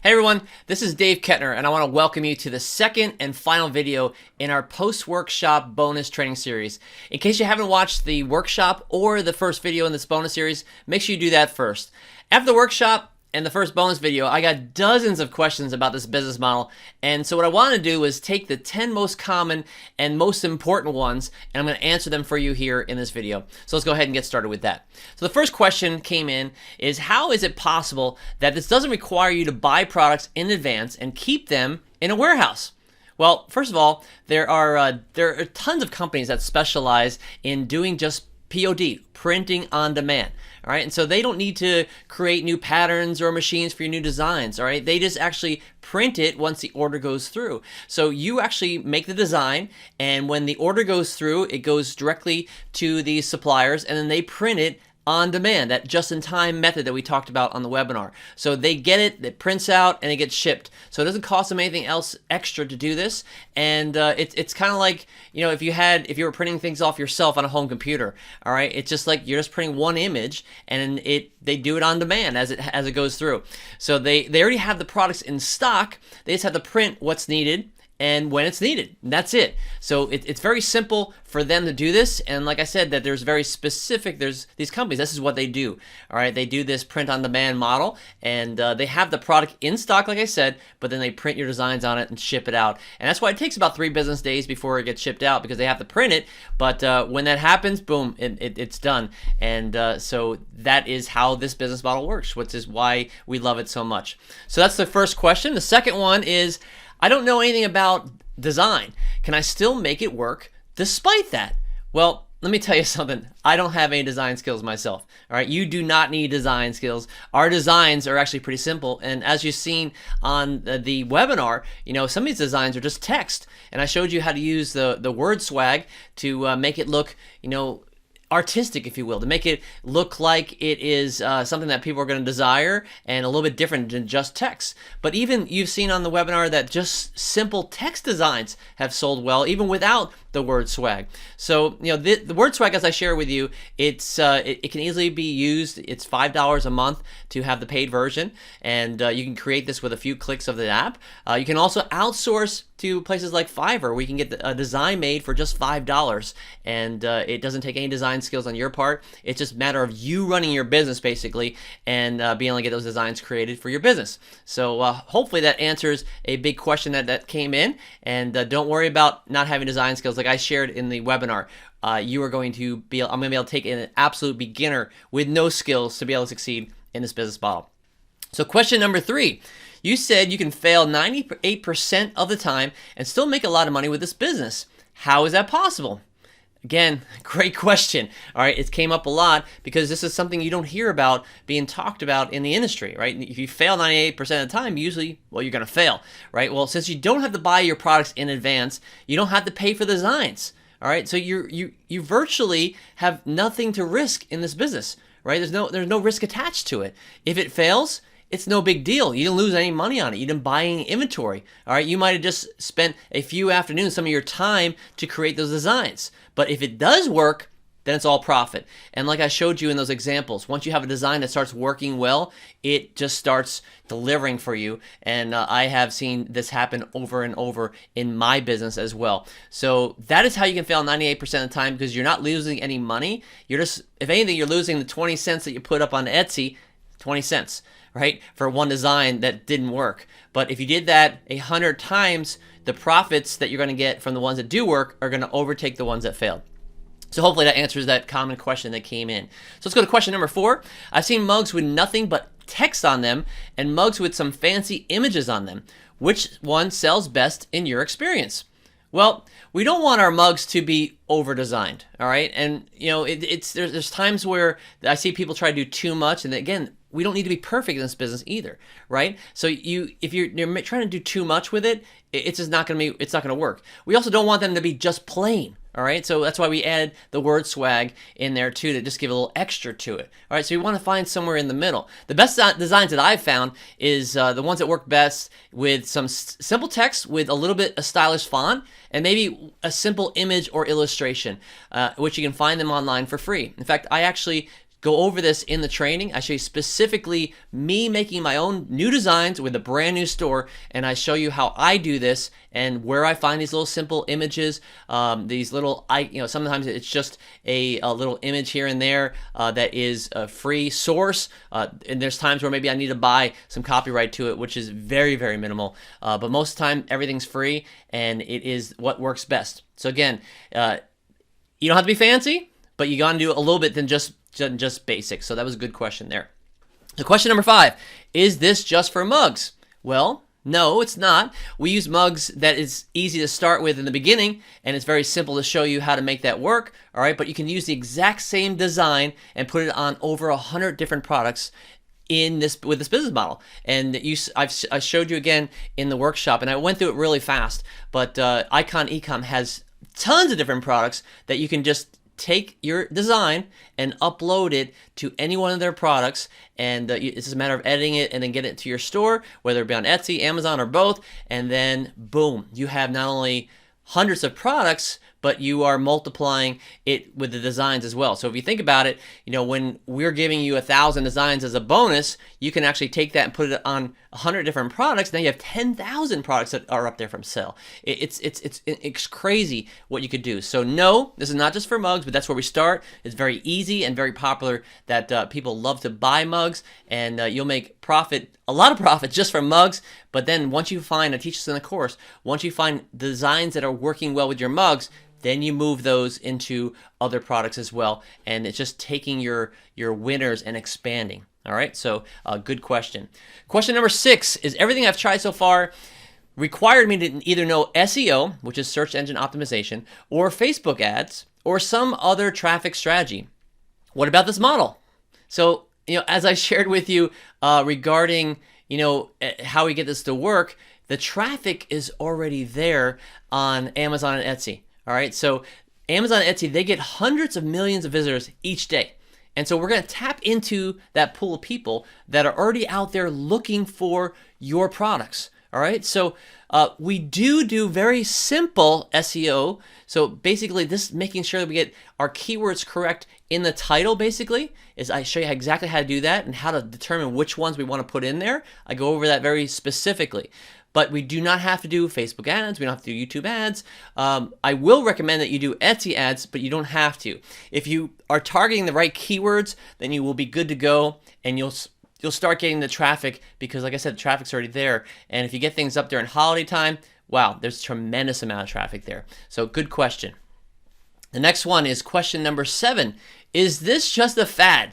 Hey everyone, this is Dave Kettner, and I want to welcome you to the second and final video in our post-workshop bonus training series. In case you haven't watched the workshop or the first video in this bonus series, make sure you do that first. After the workshop and the first bonus video, I got dozens of questions about this business model, and so what I want to do is take the 10 most common and most important ones, and I'm going to answer them for you here in this video. So let's go ahead and get started with that. So the first question came in is, how is it possible that this doesn't require you to buy products in advance and keep them in a warehouse? Well, first of all, there are tons of companies that specialize in doing just POD, printing on demand. All right, and so they don't need to create new patterns or machines for your new designs. All right, they just actually print it once the order goes through. So you actually make the design, and when the order goes through, it goes directly to the suppliers, and then they print it on demand, that just-in-time method that we talked about on the webinar. So they get it, it prints out, and it gets shipped. So it doesn't cost them anything else extra to do this. And it's kind of like, you know, if you were printing things off yourself on a home computer. All right, it's just like you're just printing one image, and they do it on demand as it goes through. So they already have the products in stock. They just have to print what's needed and when it's needed. That's it. So it's very simple for them to do this. And like I said, that there's very specific, there's these companies, this is what they do. All right, they do this print on demand model, and they have the product in stock, like I said, but then they print your designs on it and ship it out. And that's why it takes about 3 business days before it gets shipped out, because they have to print it. But when that happens, boom, it's done. And so that is how this business model works, which is why we love it so much. So that's the first question. The second one is, I don't know anything about design. Can I still make it work despite that? Well, let me tell you something. I don't have any design skills myself. All right, you do not need design skills. Our designs are actually pretty simple, and as you've seen on the webinar, you know, some of these designs are just text, and I showed you how to use the word swag to make it look, you know, artistic, if you will, to make it look like it is something that people are going to desire and a little bit different than just text. But even you've seen on the webinar that just simple text designs have sold well, even without the word swag. So, you know, the word swag, as I share with you, it can easily be used. It's $5 a month to have the paid version, and you can create this with a few clicks of the app. You can also outsource to places like Fiverr, where you can get a design made for just $5, and it doesn't take any design skills on your part. It's just a matter of you running your business, basically, and being able to get those designs created for your business. So hopefully that answers a big question that came in, and don't worry about not having design skills. Like I shared in the webinar, I'm going to be able to take an absolute beginner with no skills to be able to succeed in this business model. So question number 3, you said you can fail 98% of the time and still make a lot of money with this business. How is that possible? Again, great question. All right, it came up a lot because this is something you don't hear about being talked about in the industry, right? If you fail 98% of the time, usually, well, you're going to fail, right? Well, since you don't have to buy your products in advance, you don't have to pay for the designs. All right, so you virtually have nothing to risk in this business, right? There's no risk attached to it. If it fails, it's no big deal. You didn't lose any money on it. You didn't buy any inventory. All right, you might have just spent a few afternoons, some of your time to create those designs. But if it does work, then it's all profit. And like I showed you in those examples, once you have a design that starts working well, it just starts delivering for you. And I have seen this happen over and over in my business as well. So that is how you can fail 98% of the time, because you're not losing any money. You're just, if anything, you're losing the 20 cents that you put up on Etsy, 20 cents, right, for one design that didn't work. But if you did that 100 times, the profits that you're going to get from the ones that do work are going to overtake the ones that failed. So hopefully that answers that common question that came in. So let's go to question number 4. I've seen mugs with nothing but text on them and mugs with some fancy images on them. Which one sells best in your experience? Well, we don't want our mugs to be over-designed, all right? And, you know, there's times where I see people try to do too much, and again, we don't need to be perfect in this business either, right? So if you're trying to do too much with it, it's just not going to work. We also don't want them to be just plain. All right, so that's why we added the word swag in there too, to just give a little extra to it. All right, so you want to find somewhere in the middle. The best designs that I've found is the ones that work best with some simple text with a little bit of stylish font and maybe a simple image or illustration, which you can find them online for free. In fact, I actually go over this in the training. I show you specifically me making my own new designs with a brand new store, and I show you how I do this and where I find these little simple images, these little, sometimes it's just a little image here and there that is a free source, and there's times where maybe I need to buy some copyright to it, which is very, very minimal, but most of the time everything's free, and it is what works best. So again, you don't have to be fancy, but you gotta do a little bit than just basic. So that was a good question there. The question number 5, is this just for mugs? Well, no, it's not. We use mugs that is easy to start with in the beginning, and it's very simple to show you how to make that work, all right? But you can use the exact same design and put it on over 100 different products with this business model. And I showed you again in the workshop, and I went through it really fast, but Icon Ecom has tons of different products that you can just take your design and upload it to any one of their products, and it's just a matter of editing it and then get it to your store, whether it be on Etsy, Amazon, or both, and then boom, you have not only hundreds of products, but you are multiplying it with the designs as well. So if you think about it, when we're giving you 1,000 designs as a bonus, you can actually take that and put it on 100 different products. Now you have 10,000 products that are up there from sale. It's crazy what you could do. So no, this is not just for mugs, but that's where we start. It's very easy and very popular that people love to buy mugs, and you'll make a lot of profit just from mugs. But then once you find, I teach this in the course, once you find designs that are working well with your mugs, then you move those into other products as well, and it's just taking your winners and expanding. All right, so good question. Question number 6 is, everything I've tried so far required me to either know SEO, which is search engine optimization, or Facebook ads, or some other traffic strategy. What about this model? So, as I shared with you regarding, how we get this to work, the traffic is already there on Amazon and Etsy. All right, so Amazon and Etsy, they get hundreds of millions of visitors each day. And so we're going to tap into that pool of people that are already out there looking for your products. All right, so we do very simple SEO. So basically, this making sure that we get our keywords correct in the title, basically, is I show you exactly how to do that and how to determine which ones we want to put in there. I go over that very specifically. But we do not have to do Facebook ads. We don't have to do YouTube ads. I will recommend that you do Etsy ads, but you don't have to. If you are targeting the right keywords, then you will be good to go, and you'll start getting the traffic, because like I said, the traffic's already there. And if you get things up there in holiday time, wow, there's a tremendous amount of traffic there. So good question. The next one is question number 7. Is this just a fad?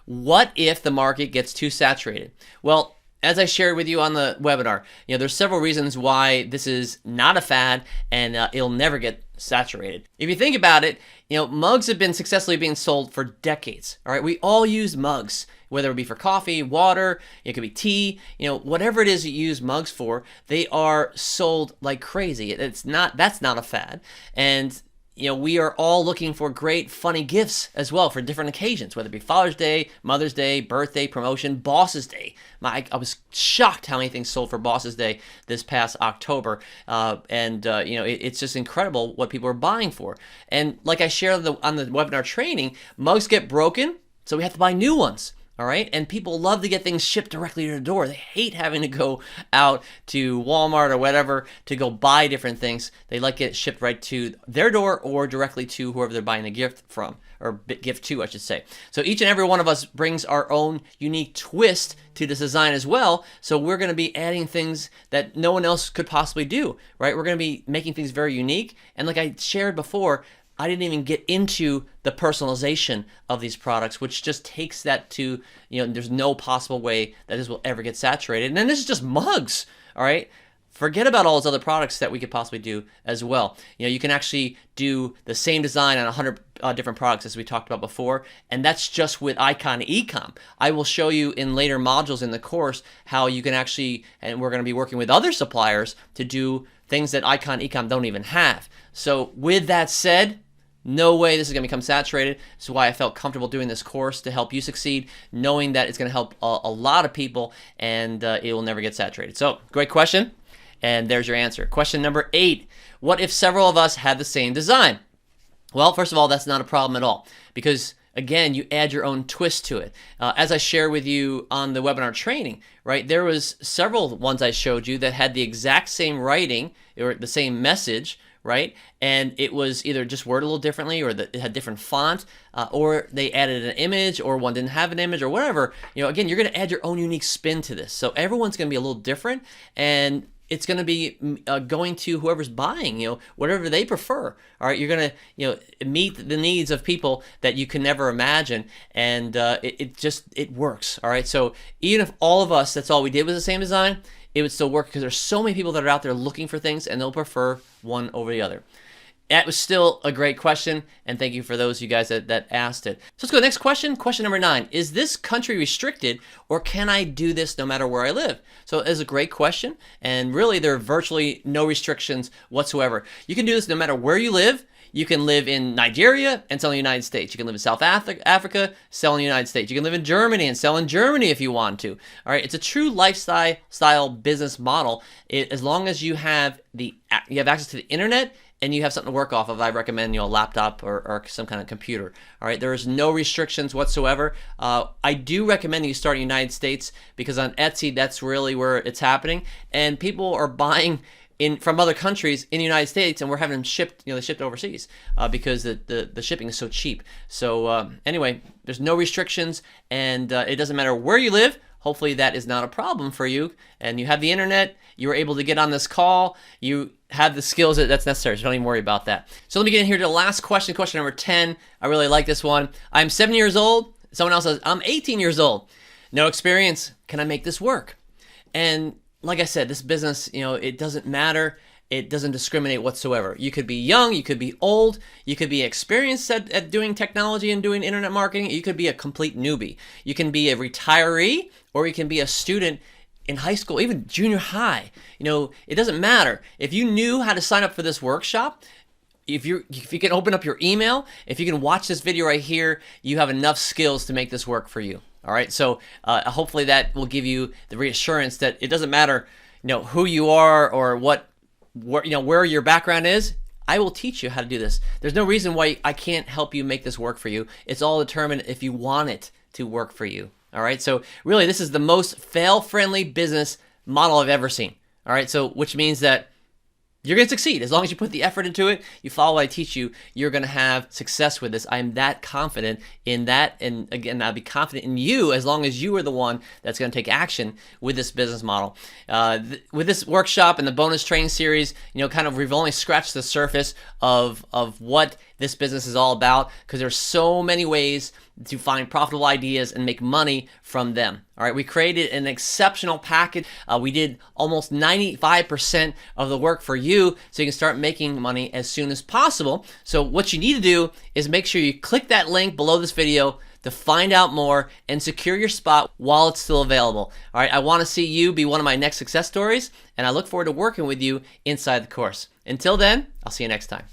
What if the market gets too saturated? Well, as I shared with you on the webinar, there's several reasons why this is not a fad, and it'll never get saturated. If you think about it, mugs have been successfully being sold for decades. All right, we all use mugs, whether it be for coffee, water, it could be tea, whatever it is you use mugs for, they are sold like crazy. That's not a fad, and we are all looking for great, funny gifts as well for different occasions, whether it be Father's Day, Mother's Day, birthday, promotion, Boss's Day. I was shocked how many things sold for Boss's Day this past October, it's just incredible what people are buying for. And like I shared on the webinar training, mugs get broken, so we have to buy new ones. All right, and people love to get things shipped directly to their door. They hate having to go out to Walmart or whatever to go buy different things. They like it shipped right to their door or directly to whoever they're buying a gift from, or gift to, I should say. So each and every one of us brings our own unique twist to this design as well. So we're going to be adding things that no one else could possibly do, right? We're going to be making things very unique. And like I shared before, I didn't even get into the personalization of these products, which just takes that to, there's no possible way that this will ever get saturated. And then this is just mugs, all right? Forget about all those other products that we could possibly do as well. You can actually do the same design on 100 different products as we talked about before, and that's just with Icon Ecom. I will show you in later modules in the course how you can actually, and we're going to be working with other suppliers to do things that Icon Ecom don't even have. So with that said, no way this is going to become saturated. This is why I felt comfortable doing this course, to help you succeed, knowing that it's going to help a lot of people, and it will never get saturated. So, great question, and there's your answer. Question number 8, what if several of us had the same design? Well, first of all, that's not a problem at all, because again, you add your own twist to it. As I share with you on the webinar training, right, there was several ones I showed you that had the exact same writing or the same message, right? And it was either just worded a little differently, or it had different font, or they added an image, or one didn't have an image, or whatever. Again, you're going to add your own unique spin to this. So everyone's going to be a little different, and it's going to be going to whoever's buying, whatever they prefer. All right, you're going to, meet the needs of people that you can never imagine, and it works. All right, so even if all of us, that's all we did was the same design, it would still work because there's so many people that are out there looking for things, and they'll prefer one over the other. That was still a great question, and thank you for those of you guys that asked it. So let's go to the next question. Question number 9. Is this country restricted, or can I do this no matter where I live? So it's a great question, and really there are virtually no restrictions whatsoever. You can do this no matter where you live. You can live in Nigeria and sell in the United States. You can live in South Africa, sell in the United States. You can live in Germany and sell in Germany if you want to. All right, it's a true lifestyle business model. As long as you have access to the internet and you have something to work off of, I recommend a laptop or some kind of computer. All right, there is no restrictions whatsoever. I do recommend you start in the United States because on Etsy, that's really where it's happening, and people are buying from other countries in the United States, and we're having them shipped, they shipped overseas because the shipping is so cheap. So anyway, there's no restrictions, and it doesn't matter where you live. Hopefully that is not a problem for you, and you have the internet, you were able to get on this call, you have the skills that's necessary, so don't even worry about that. So let me get in here to the last question, question number 10. I really like this one. I'm 7 years old. Someone else says, I'm 18 years old. No experience. Can I make this work? And like I said, this business, it doesn't matter. It doesn't discriminate whatsoever. You could be young, you could be old, you could be experienced at doing technology and doing internet marketing, you could be a complete newbie. You can be a retiree, or you can be a student in high school, even junior high. It doesn't matter. If you knew how to sign up for this workshop, if you can open up your email, if you can watch this video right here, you have enough skills to make this work for you. All right, so hopefully that will give you the reassurance that it doesn't matter, who you are or where your background is. I will teach you how to do this. There's no reason why I can't help you make this work for you. It's all determined if you want it to work for you. All right, so really this is the most fail-friendly business model I've ever seen. All right, so which means that you're going to succeed. As long as you put the effort into it, you follow what I teach you, you're going to have success with this. I'm that confident in that. And again, I'll be confident in you as long as you are the one that's going to take action with this business model. With this workshop and the bonus training series, we've only scratched the surface of what this business is all about, because there's so many ways to find profitable ideas and make money from them. All right, we created an exceptional package. We did almost 95% of the work for you, so you can start making money as soon as possible. So what you need to do is make sure you click that link below this video to find out more and secure your spot while it's still available. All right, I want to see you be one of my next success stories, and I look forward to working with you inside the course. Until then, I'll see you next time.